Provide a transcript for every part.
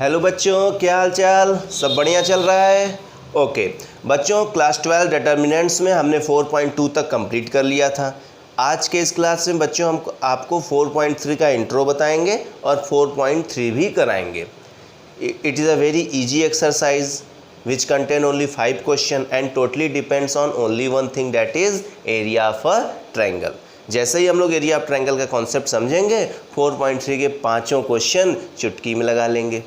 Hello बच्चों, क्या हाल चाल? सब बढ़िया चल रहा है? ओके बच्चों, क्लास 12 डिटर्मिनेंट्स में हमने 4.2 तक कंप्लीट कर लिया था। आज के इस क्लास में बच्चों हम आपको 4.3 का इंट्रो बताएंगे और 4.3 भी कराएंगे। It is a very easy exercise which contain only 5 question and totally depends on only one thing, that is area of a triangle। जैसे ही हम लोग एरिया ऑफ ट्रायंगल का कॉन्सेप्ट समझेंगे 4.3 के पांचों क्वेश्चन चुटकी में लगा लेंगे।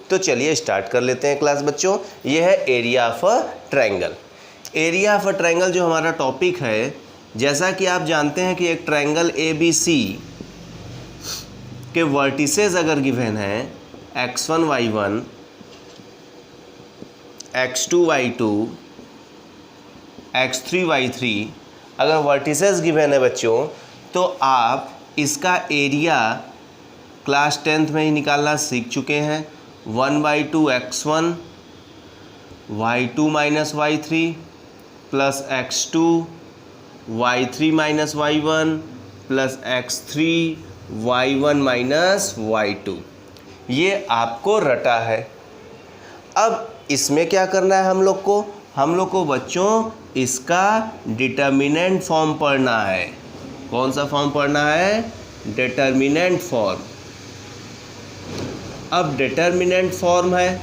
तो चलिए स्टार्ट कर लेते हैं क्लास बच्चों। ये है area of a triangle. Area of a triangle जो हमारा टॉपिक है, जैसा कि आप जानते हैं कि एक ट्रायंगल ABC के वर्टिसेस अगर गिवन है x1 y1 x2 y2 x3 y3, अगर वर्टिसेस गिवन है बच्चों तो आप इसका एरिया क्लास 10th में ही निकालना सीख चुके हैं। 1/2 x1 y2 minus y3 plus x2 y3 minus y1 plus x3 y1 minus y2, ये आपको रटा है। अब इसमें क्या करना है हम लोग को बच्चों इसका डिटर्मिनेंट फॉर्म पढ़ना है। कौन सा फॉर्म पढ़ना है? Determinant form. अब डिटर्मिनेंट फॉर्म है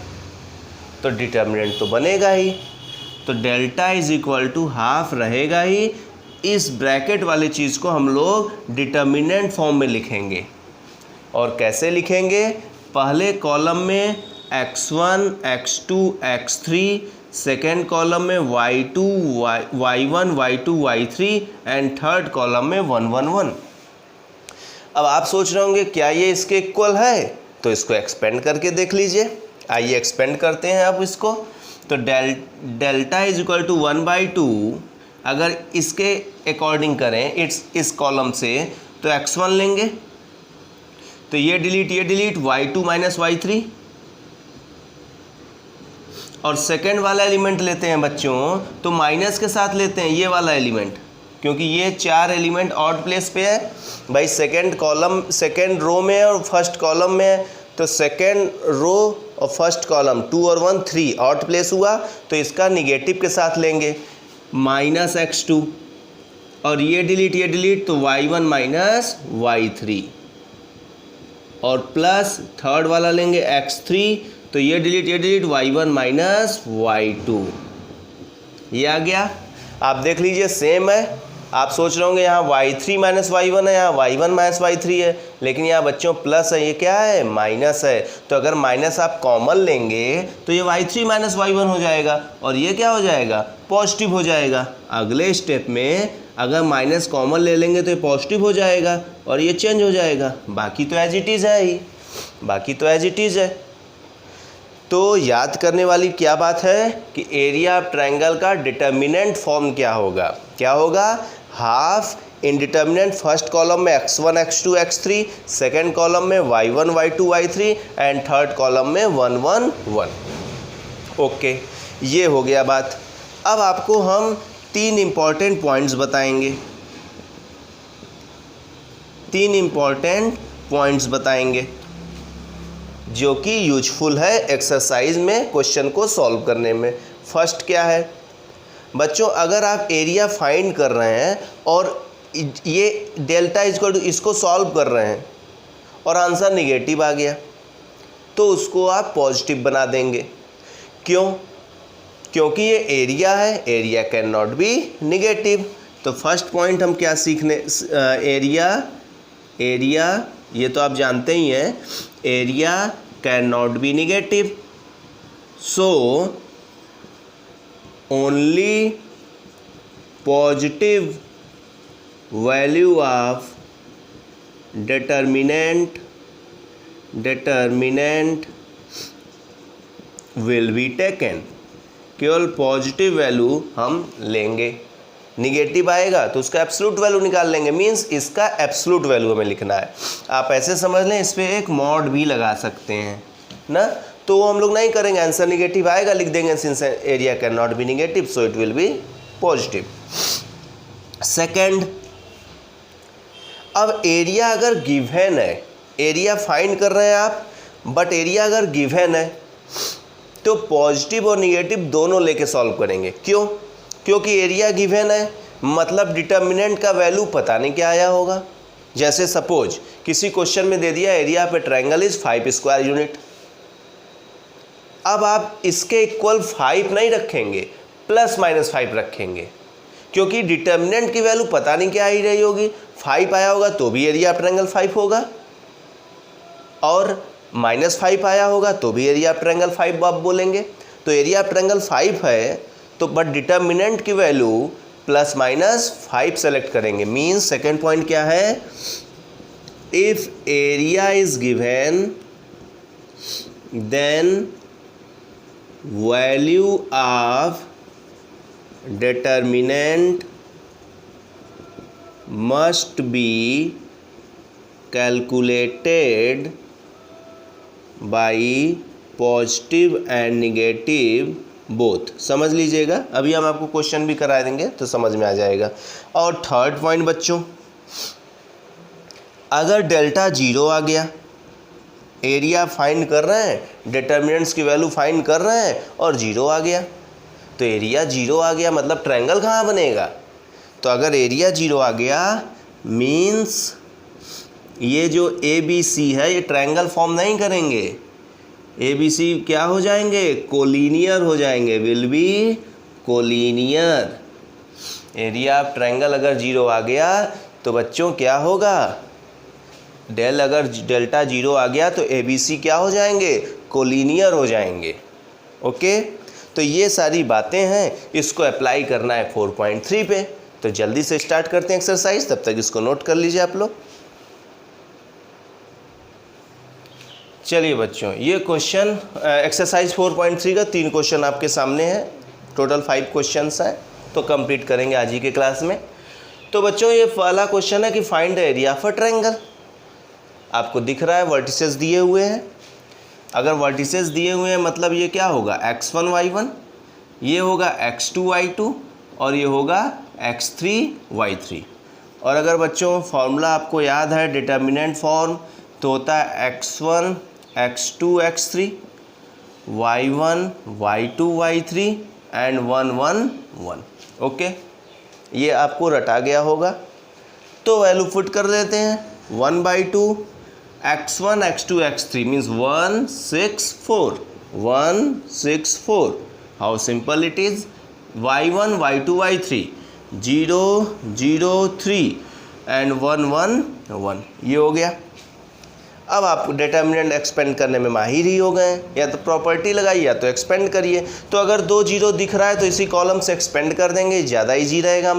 तो डिटर्मिनेंट तो बनेगा ही, तो delta is equal to half रहेगा ही। इस ब्रैकेट वाली चीज़ को हम लोग डिटर्मिनेंट फॉर्म में लिखेंगे। और कैसे लिखेंगे? पहले कॉलम में x1 x2 x3, second column में y2 y1 y2 y3 and third column में 1 1 1। अब आप सोच रहे होंगे क्या ये इसके इक्वल है? तो इसको एक्सपेंड करके देख लीजिए। आइए एक्सपेंड करते हैं अब इसको। तो डेल्टा इज इक्वल टू 1/2 अगर इसके अकॉर्डिंग करें इस कॉलम से तो x1 लेंगे, तो ये डिलीट y2 माइनस y3, और सेकेंड वाला एलिमेंट लेते हैं बच्चों तो माइनस के साथ लेते हैं ये वाला एलिमेंट, क्योंकि ये 4 एलिमेंट ऑड प्लेस पे है भाई। सेकेंड रो में और फर्स्ट कॉलम में है, तो सेकेंड रो और फर्स्ट कॉलम 2 और 1 3 ऑड प्लेस हुआ, तो इसका निगेटिव के साथ लेंगे माइनस x2, और ये डिलीट तो y1 माइनस y3, और प्लस थर्ड वाला लेंगे x3, तो ये डिलीट y1 माइनस y2, ये आ गया। आप देख लीजिए सेम है। आप सोच रहे होंगे यहाँ y3 माइनस y1 है, यहाँ y1 माइनस y3 है, लेकिन यहाँ बच्चों प्लस है, ये क्या है? माइनस है। तो अगर माइनस आप कॉमन लेंगे तो ये y3 माइनस y1 हो जाएगा, और ये क्या हो जाएगा? पॉजिटिव हो जाएगा। अगले स्टेप में अगर माइनस कॉमन ले लेंगे तो ये पॉजिटिव हो जाएगा और ये चेंज हो जाएगा। बाकी तो एज इट इज़ है। तो याद करने वाली क्या बात है कि एरिया ऑफ ट्रायंगल का डिटर्मिनेंट फॉर्म क्या होगा? Half in determinant first column में x1 x2 x3, second column में y1 y2 y3 and third column में 1 1 1। ओके, ये हो गया बात। अब आपको हम 3 इम्पॉर्टेंट पॉइंट्स बताएंगे जो कि यूजफुल है एक्सरसाइज में क्वेश्चन को सॉल्व करने में। फर्स्ट क्या है बच्चों? अगर आप एरिया फाइंड कर रहे हैं और ये डेल्टा इक्वल टू इसको सॉल्व कर रहे हैं और आंसर निगेटिव आ गया, तो उसको आप पॉजिटिव बना देंगे। क्यों? क्योंकि ये एरिया है, area can not be negative. तो फर्स्ट पॉइंट हम क्या सीखने? एरिया ये तो आप जानते ही हैं, area can not be negative, so only positive value of determinant will be taken. केवल पॉजिटिव वैल्यू हम लेंगे, निगेटिव आएगा तो उसका एब्सोल्यूट वैल्यू निकाल लेंगे। मींस इसका एब्सोल्यूट वैल्यू हमें लिखना है। आप ऐसे समझ लें, इस पर एक मॉड भी लगा सकते हैं ना, तो वो हम लोग नहीं करेंगे। आंसर निगेटिव आएगा, लिख देंगे since area can not be negative so it will be positive. Second, अब एरिया अगर गिवन है, एरिया फाइंड कर रहे हैं आप, बट एरिया अगर गिवन है तो पॉजिटिव और निगेटिव दोनों लेके सॉल्व करेंगे। क्यों? क्योंकि एरिया गिवन है, मतलब डिटर्मिनेंट का वैल्यू पता नहीं क्या आया होगा। जैसे सपोज किसी क्वेश्चन में दे दिया एरिया पे ट्रायंगल इज 5 स्क्वायर यूनिट। अब आप इसके इक्वल 5 नहीं रखेंगे, ±5 रखेंगे, क्योंकि डिटर्मिनेंट की वैल्यू पता नहीं क्या आई रही होगी। 5 आया होगा तो भी एरिया ऑफ ट्रायंगल 5 होगा, और -5 आया होगा तो भी एरिया ऑफ ट्रायंगल 5 आप बोलेंगे। तो एरिया ऑफ ट्रायंगल 5 है तो बट डिटर्मिनेंट की वैल्यू ±5 सेलेक्ट करेंगे। मीन्स सेकेंड पॉइंट क्या है, if area is given then value of determinant must be calculated by positive and negative both। समझ लीजिएगा, अभी हम आपको क्वेश्चन भी करा देंगे तो समझ में आ जाएगा। और थर्ड पॉइंट बच्चों, अगर डेल्टा 0 आ गया, एरिया फाइंड कर रहे हैं, डिटर्मिनेंट्स की वैल्यू फाइंड कर रहे हैं और 0 आ गया, तो एरिया 0 आ गया मतलब ट्रायंगल कहाँ बनेगा? तो अगर एरिया 0 आ गया मीन्स ये जो ABC है ये ट्रायंगल फॉर्म नहीं करेंगे। ABC क्या हो जाएंगे? कोलिनियर हो जाएंगे, will be collinear. Area of triangle अगर 0 आ गया तो बच्चों क्या होगा? अगर डेल्टा 0 आ गया तो ABC क्या हो जाएंगे? कोलिनियर हो जाएंगे। ओके, तो ये सारी बातें हैं, इसको अप्लाई करना है 4.3 पे। तो जल्दी से स्टार्ट करते हैं एक्सरसाइज, तब तक इसको नोट कर लीजिए आप लोग। चलिए बच्चों, ये क्वेश्चन एक्सरसाइज 4.3 का 3 क्वेश्चन आपके सामने है। टोटल 5 क्वेश्चंस हैं, तो कंप्लीट करेंगे आज ही के क्लास में। तो बच्चों ये पहला क्वेश्चन है कि find the area of a triangle. आपको दिख रहा है वर्टिसेस दिए हुए हैं। अगर वर्टिसेस दिए हुए हैं मतलब ये क्या होगा? x1 y1, ये होगा x2 y2 और ये होगा x3 y3। और अगर बच्चों फॉर्मूला आपको याद है डिटर्मिनेंट फॉर्म, तो होता है x1 x2 x3, y1 y2 y3 and 1 1 1। Okay, ये आपको रटा गया होगा। तो वैल्यू पुट कर देते हैं। 1/2 x1 x2 x3 means 164 164। how simple it is, y1 y2 y3 0 0 3 and 1 1 1। ये हो गया। अब आप डिटर्मिनेंट एक्सपेंड करने में माहिर ही हो गए, या तो प्रॉपर्टी लगाइए या तो एक्सपेंड करिए। तो अगर 2 0 दिख रहा है तो इसी कॉलम से एक्सपेंड कर देंगे, ज़्यादा ईजी रहेगा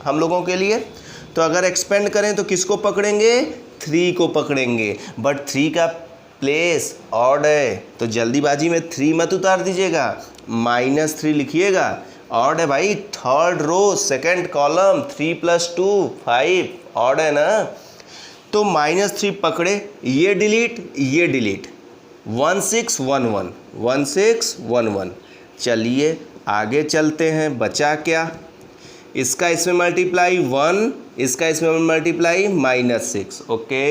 हम लोगों के लिए। तो अगर एक्सपेंड करें तो किसको पकड़ेंगे? 3 को पकड़ेंगे, बट 3 का प्लेस ऑड है तो जल्दीबाजी में 3 मत उतार दीजिएगा, -3 लिखिएगा। ऑड है भाई, third row second column, 3 + 2 5, odd है ना। तो -3 पकड़े, ये डिलीट 1611 1611। चलिए आगे चलते हैं। बचा क्या? इसका इसमें मल्टीप्लाई 1, इसका इसमें मल्टीप्लाई -6। ओके,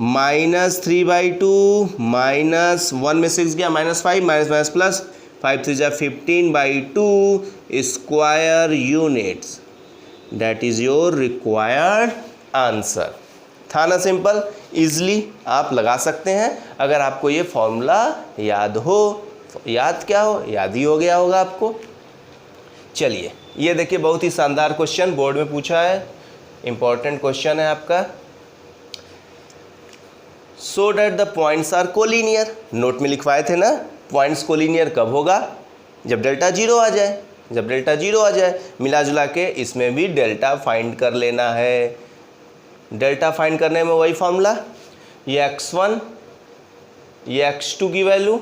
-3/2 -1 में 6 गया, -5 माइनस प्लस 5 3 जा 15/2 square units. That is your required answer. था ना सिंपल? इजली आप लगा सकते हैं अगर आपको ये फॉर्मूला याद हो। याद क्या हो? याद ही हो गया होगा आपको। चलिए ये देखिए, बहुत ही शानदार क्वेश्चन बोर्ड में पूछा है, इंपॉर्टेंट क्वेश्चन है आपका। So that the points are collinear. Note में लिखवाए थे ना, पॉइंट्स कोलिनियर कब होगा? जब डेल्टा 0 आ जाए। जब डेल्टा 0 आ जाए, मिला जुला के इसमें भी डेल्टा फाइंड कर लेना है। डेल्टा फाइंड करने में वही फॉर्मूला, ये x1, ये x2 की वैल्यू,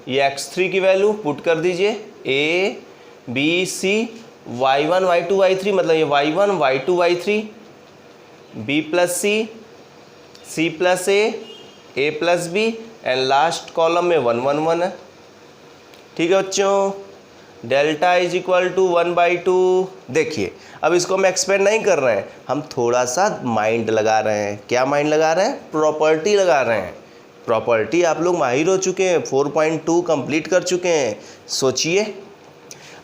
ये x3 की वैल्यू पुट कर दीजिए। a b c, y1 y2 y3 मतलब ये y1 y2 y3, b + c, c + a + b and last column में 1 1 1 है। ठीक है बच्चों, डेल्टा इज इक्वल टू 1/2। देखिए अब इसको हम एक्सपेंड नहीं कर रहे हैं, हम थोड़ा सा माइंड लगा रहे हैं। क्या माइंड लगा रहे हैं? प्रॉपर्टी लगा रहे हैं। प्रॉपर्टी आप लोग माहिर हो चुके हैं, 4.2 कंप्लीट कर चुके हैं। सोचिए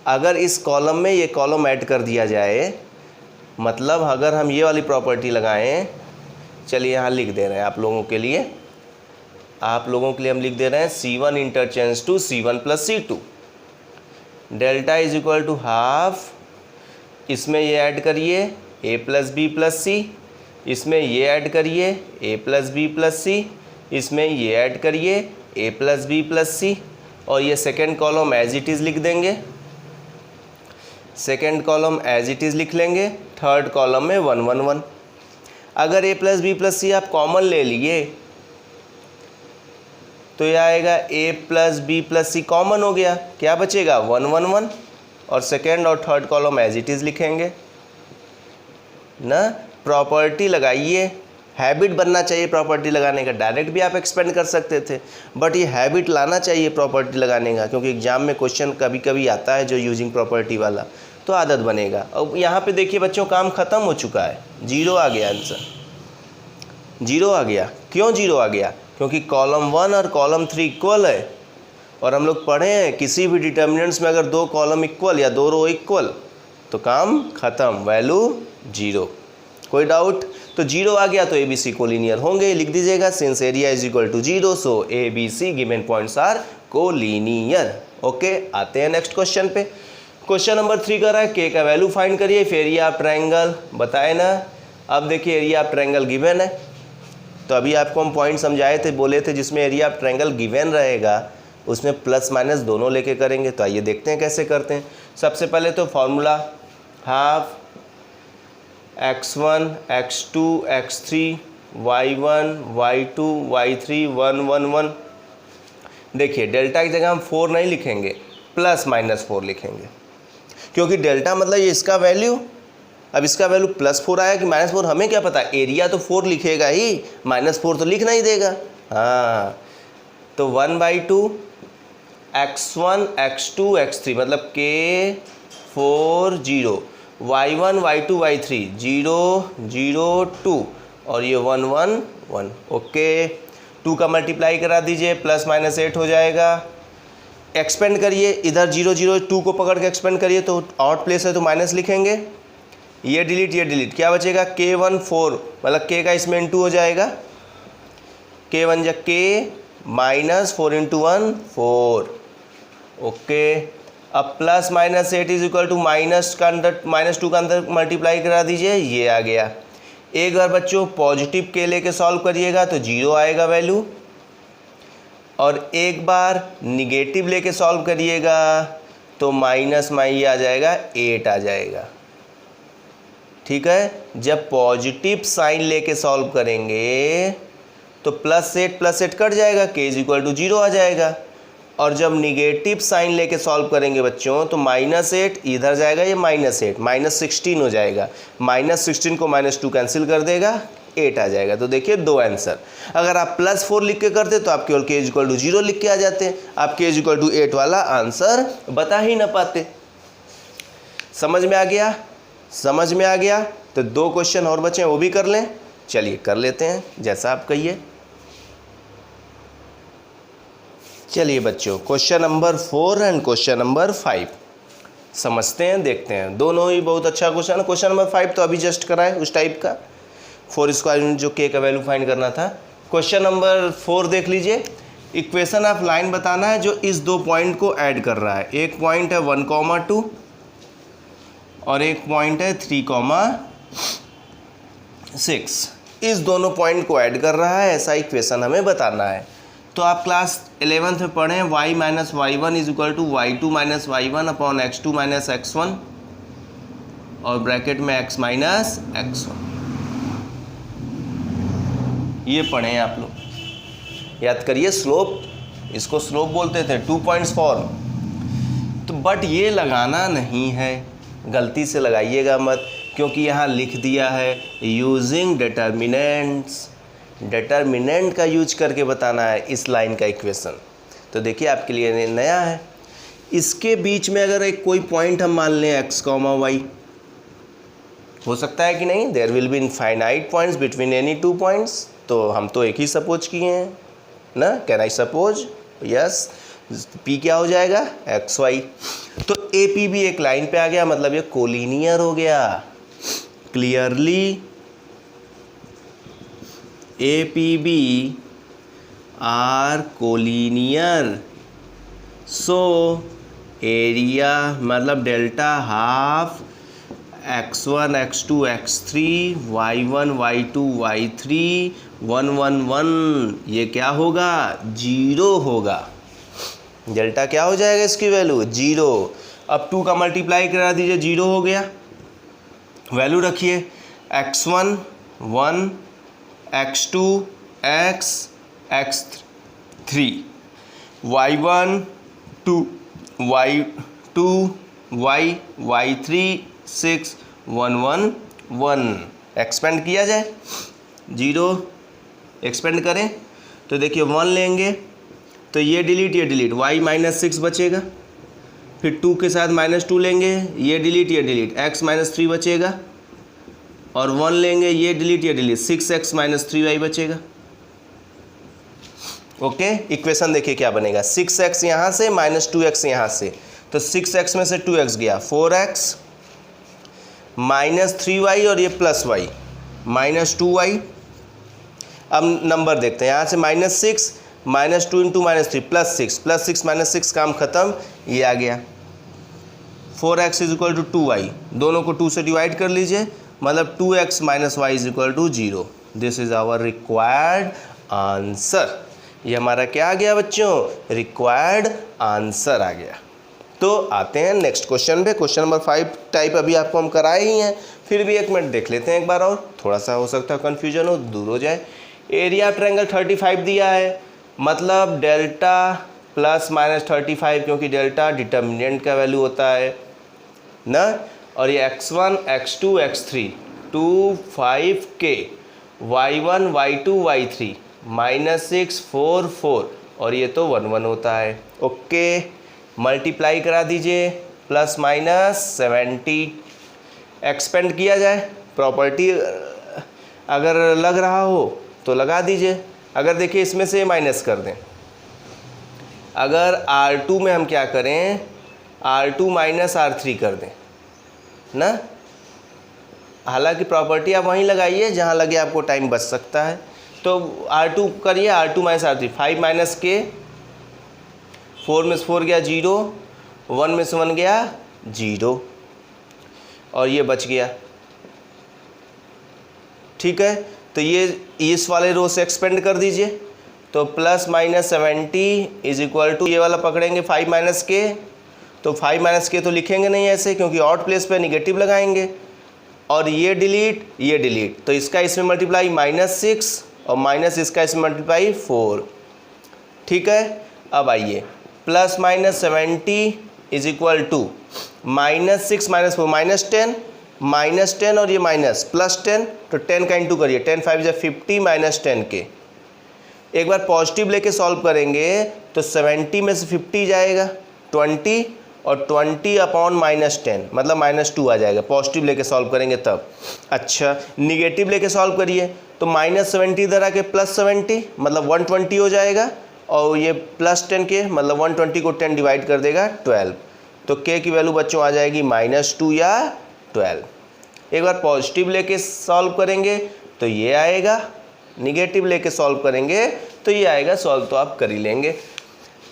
अगर इस कॉलम में ये कॉलम ऐड कर दिया जाए, मतलब अगर हम ये वाली प्रॉपर्टी लगाएं, चलिए यहाँ लिख दे रहे हैं आप लोगों के लिए हम लिख दे रहे हैं C1 interchange to C1 plus C2, delta is equal to half, इसमें ये ऐड करिए A plus B plus C, इसमें ये ऐड करिए A plus B plus C, इसमें ये ऐड करिए A plus B plus C, और ये second column as it is लिख देंगे, second column as it is लिख लेंगे, थर्ड कॉलम में 1 1 1। अगर A plus B plus C आप कॉमन ले लिए तो यह आएगा A plus B plus C common हो गया, क्या बचेगा 1 1 1, और सेकेंड और third column as it is लिखेंगे ना। प्रॉपर्टी लगाइए, हैबिट बनना चाहिए प्रॉपर्टी लगाने का। डायरेक्ट भी आप एक्सपेंड कर सकते थे, बट ये हैबिट लाना चाहिए प्रॉपर्टी लगाने का, क्योंकि एग्जाम में क्वेश्चन कभी कभी आता है जो यूजिंग प्रॉपर्टी वाला, तो आदत बनेगा। अब यहाँ पे देखिए बच्चों काम ख़त्म हो चुका है, 0 आ गया आंसर, 0 आ गया। क्यों 0 आ गया? क्योंकि कॉलम 1 और कॉलम 3 इक्वल है, और हम लोग पढ़े हैं किसी भी डिटर्मिनेंट्स में अगर 2 कॉलम इक्वल या 2 रो इक्वल तो काम ख़त्म, वैल्यू 0। कोई डाउट? तो 0 आ गया तो ABC कोलिनियर होंगे, लिख दीजिएगा since area is equal to 0 so ABC given points are collinear. Okay, आते हैं नेक्स्ट क्वेश्चन पे। क्वेश्चन नंबर 3 कर रहा है K का वैल्यू फाइंड करिए फिर एरिया ऑफ ट्रायंगल, बताए ना। अब देखिए एरिया ऑफ ट्रायंगल गिवन है, तो अभी आपको हम पॉइंट समझाए थे, बोले थे जिसमें एरिया ऑफ ट्रायंगल गिवन रहेगा उसमें प्लस माइनस दोनों लेके करेंगे। तो आइए देखते हैं कैसे करते हैं। सबसे पहले तो formula half x1 x2 x3 y1 y2 y3 1 1 1। देखिए डेल्टा की जगह हम 4 नहीं लिखेंगे, प्लस माइनस 4 लिखेंगे, क्योंकि डेल्टा मतलब ये इसका वैल्यू, अब इसका वैल्यू +4 आया कि -4 हमें क्या पता, एरिया तो 4 लिखेगा ही, -4 तो लिखना ही देगा। हाँ, तो 1/2 x1 x2 x3 मतलब K 4 0, y1 y2 y3 0 0 2 और ये 1 1 1। ओके, 2 का मल्टीप्लाई करा दीजिए, +-8 हो जाएगा। एक्सपेंड करिए, इधर 0 0 2 को पकड़ के एक्सपेंड करिए, तो आउट प्लेस है तो माइनस लिखेंगे, ये डिलीट, क्या बचेगा K1 4 मतलब K का इसमें इंटू हो जाएगा, K1 जा K -4 × 1 4। ओके, अब +-8 इज इक्वल टू -2 का अंदर मल्टीप्लाई करा दीजिए, ये आ गया। एक बार बच्चों पॉजिटिव K लेके सॉल्व करिएगा तो 0 आएगा वैल्यू, और एक बार निगेटिव लेके सॉल्व करिएगा तो माइनस ये आ जाएगा 8 आ जाएगा। ठीक है, जब पॉजिटिव साइन लेके सॉल्व करेंगे तो +8 कट जाएगा, K इज इक्वल टू 0 आ जाएगा, और जब निगेटिव साइन लेके सॉल्व करेंगे बच्चों तो -8 इधर जाएगा, ये -8 -16 हो जाएगा, -16 को -2 कैंसिल कर देगा, 8 आ जाएगा। तो देखिए 2 आंसर। अगर आप +4 लिख के करते तो आप केवल K इज इक्वल टू 0 लिख के आ जाते, आप K इज इक्वल टू 8 वाला आंसर बता ही ना पाते। समझ में आ गया? समझ में आ गया। तो 2 क्वेश्चन और बचे हैं, वो भी कर लें। चलिए कर लेते हैं, जैसा आप कहिए। चलिए बच्चों, question number 4 and question number 5 समझते हैं, देखते हैं। दोनों ही बहुत अच्छा क्वेश्चन है। क्वेश्चन नंबर 5 तो अभी जस्ट करा है उस टाइप का, 4 स्क्वायर यूनिट जो K का वैल्यू फाइंड करना था। क्वेश्चन नंबर 4 देख लीजिए, इक्वेशन ऑफ लाइन बताना है जो इस 2 पॉइंट को ऐड कर रहा है। एक पॉइंट है 1,2 और एक पॉइंट है 3,6। इस दोनों पॉइंट को ऐड कर रहा है, ऐसा इक्वेशन हमें बताना है। तो आप क्लास 11th में पढ़ें y - y1 is equal to y2 - y1 upon x2 - x1 और ब्रैकेट में x - x1, ये पढ़ें आप लोग, याद करिए। स्लोप, इसको स्लोप बोलते थे, 2 पॉइंट्स फॉर्म। तो बट ये लगाना नहीं है, गलती से लगाइएगा मत, क्योंकि यहाँ लिख दिया है यूजिंग डिटर्मिनेंट्स, डिटर्मिनेंट का यूज करके बताना है इस लाइन का इक्वेशन। तो देखिए आपके लिए नया है। इसके बीच में अगर एक कोई पॉइंट हम मान लें x, y, हो सकता है कि नहीं, there will be infinite points between any 2 points, तो हम तो एक ही सपोज किए हैं ना, can I suppose, yes, P क्या हो जाएगा XY। तो AP भी एक लाइन पे आ गया, मतलब ये कोलिनियर हो गया। Clearly APB are collinear, so area मतलब delta half x1 x2 x3 y1 y2 y3 1 1 1 ये क्या होगा 0 होगा। डेल्टा क्या हो जाएगा इसकी वैल्यू 0। अब 2 का मल्टीप्लाई करा दीजिए, 0 हो गया। वैल्यू रखिए x1 1 x2 x x3 y1 2 y2 y y3 6 1 1 1। Expand किया जाए, 0 एक्सपेंड करें तो देखिए 1 लेंगे तो ये डिलीट y माइनस 6 बचेगा, फिर 2 के साथ -2 लेंगे, ये डिलीट x माइनस 3 बचेगा, और 1 लेंगे, ये डिलीट 6x माइनस 3y बचेगा। ओके, इक्वेशन देखिए क्या बनेगा, 6x यहाँ से -2x यहाँ से, तो 6x में से 2x गया, 4x -3y और ये +y -2y। अब नंबर देखते हैं, यहाँ से -6 -2 × -3 +6 +6 काम ख़त्म, ये आ गया। 4x = 2y, दोनों को 2 से डिवाइड कर लीजिए, मतलब 2x - y = 0। This is our required answer. ये हमारा क्या आ गया बच्चों, रिक्वायर्ड आंसर आ गया। तो आते हैं नेक्स्ट क्वेश्चन पे। क्वेश्चन नंबर 5 टाइप अभी आपको हम कराए ही हैं, फिर भी 1 मिनट देख लेते हैं एक बार और, थोड़ा सा हो सकता है कन्फ्यूजन हो, दूर हो जाए। एरिया ट्रायंगल 35 दिया है, मतलब डेल्टा ±35, क्योंकि डेल्टा डिटर्मिनेंट का वैल्यू होता है ना, और ये x1 x2 x3 2 5k y1 y2 y3 -6 4 4, और ये तो 1 1 होता है। ओके, मल्टीप्लाई करा दीजिए, ±70। एक्सपेंड किया जाए, प्रॉपर्टी अगर लग रहा हो तो लगा दीजिए। अगर देखिए इसमें से माइनस कर दें, अगर R2 में हम क्या करें, R2 - R3 कर दें ना, हालांकि प्रॉपर्टी आप वहीं लगाइए जहाँ लगे आपको टाइम बच सकता है। तो R2 करिए, R2 - R3 5 - k, 4 में से 4 गया 0, 1 में से 1 गया 0, और ये बच गया। ठीक है, तो ये इस वाले रो से एक्सपेंड कर दीजिए, तो ±70 = ये वाला पकड़ेंगे 5 - k, तो 5 - k तो लिखेंगे नहीं ऐसे, क्योंकि ऑड प्लेस पे नेगेटिव लगाएंगे, और ये डिलीट, तो इसका इसमें मल्टीप्लाई -6 और माइनस इसका इसमें मल्टीप्लाई 4। ठीक है, अब आइए ±70 = -6 - 4 -10 और ये माइनस +10, तो 10 का इंटू करिए, 10 5 = 50 -10 के। एक बार पॉजिटिव लेके सॉल्व करेंगे तो 70 में से 50 जाएगा 20, और 20/-10 मतलब -2 आ जाएगा, पॉजिटिव लेके सॉल्व करेंगे तब। अच्छा, निगेटिव लेके सॉल्व करिए तो -70 इधर आके +70 मतलब 120 हो जाएगा, और ये +10 के मतलब 120 को 10 डिवाइड कर देगा 12, तो k की वैल्यू बच्चों आ जाएगी -2 या 12। एक बार पॉजिटिव लेके सॉल्व करेंगे तो ये आएगा, निगेटिव लेके सॉल्व करेंगे तो ये आएगा, सॉल्व तो आप कर ही लेंगे।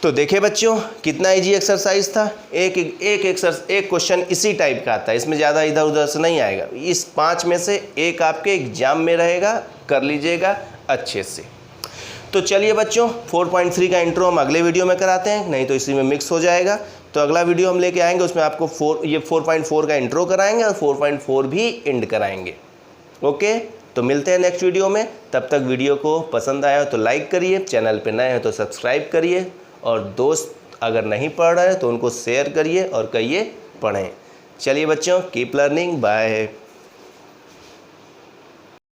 तो देखिए बच्चों कितना इजी एक्सरसाइज था। एक क्वेश्चन इसी टाइप का आता है, इसमें ज़्यादा इधर उधर से नहीं आएगा। इस 5 में से एक आपके एग्जाम में रहेगा, कर लीजिएगा अच्छे से। तो चलिए बच्चों 4.3 का इंट्रो हम अगले वीडियो में कराते हैं, नहीं तो इसी में मिक्स हो जाएगा। तो अगला वीडियो हम लेके आएंगे, उसमें आपको 4.4 का इंट्रो कराएंगे और 4.4 भी एंड कराएंगे। ओके, तो मिलते हैं नेक्स्ट वीडियो में। तब तक वीडियो को पसंद आया तो लाइक करिए, चैनल पे नए हैं तो सब्सक्राइब करिए, और दोस्त अगर नहीं पढ़ रहे तो उनको शेयर करिए और कहिए पढ़ें। चलिए बच्चों, कीप लर्निंग, बाय।